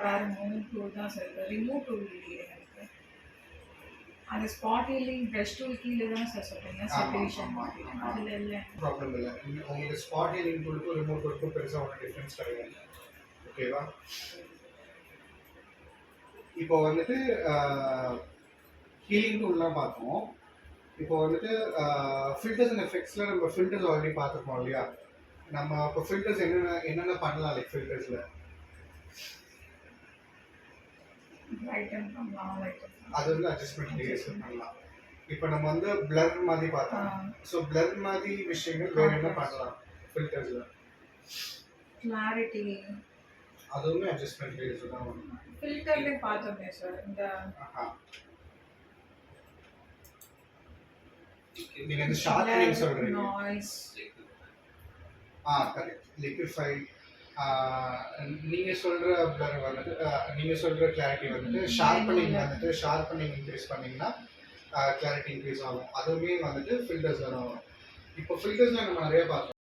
வேறு move tool தான் sir இருக்குது. ரிமூவ் டூல் இல்லையே எனக்கு. அந்த ஸ்பாட் ஹீலிங் ப்ரஷ் டூல் கீழே தானே சார் சொல்கிறீங்க செப்பரேஷன் மாதிரி, அதில் இல்லை. ப்ராப்ளம் இல்லை. உங்களுக்கு ஸ்பாட் ஹீலிங் டூலுக்கும் ரிமூவ் டூலுக்கும் பெருசாக ஒன்றும் டிஃப்ரென்ஸ் கிடையாது. ஓகேவா? இப்போ வந்துட்டு ஹீலிங் டூல்லாம் பார்த்தோம். இப்போ வந்துட்டு ஃபில்டர்ஸ் அண்ட் எஃபெக்ட்ஸில் நம்ம ஃபில்டர்ஸ் ஆல்ரெடி பார்த்துருப்போம் இல்லையா? நம்ம இப்போ ஃபில்டர்ஸ் என்னென்ன பண்ணலாம் லைக் ஃபில்டர்ஸில் அது வந்து அட்ஜஸ்ட்மெண்ட் லேயர்ஸில் பண்ணலாம். இப்போ நம்ம வந்து பிளர் மாதிரி பார்த்தோம். ஸோ பிளர் மாதிரி விஷயங்கள் வேறு என்ன பண்ணலாம் ஃபில்டர்ஸில்? கிளாரிட்டி அதுவுமே அட்ஜஸ்ட்மெண்ட் லேயர்ஸ் தான் வரும். ஃபில்டர்லேயே பார்த்தோமே சார் இந்த நீங்கள் இந்த ஷார்ப்பனிங் சொல்கிறீங்க. Noise correct. லிக்விஃபை நீங்கள் சொல்கிற பிளர் வந்துட்டு நீங்கள் சொல்கிற கிளாரிட்டி வந்துட்டு ஷார்ப்பனிங் இன்க்ரீஸ் பண்ணிங்கன்னா கிளாரிட்டி இன்க்ரீஸ் ஆகும். அதுவுமே வந்துட்டு ஃபில்டர்ஸில் தான் வரும். இப்போ ஃபில்டர்ஸில் நம்ம நிறைய பார்த்தோம்.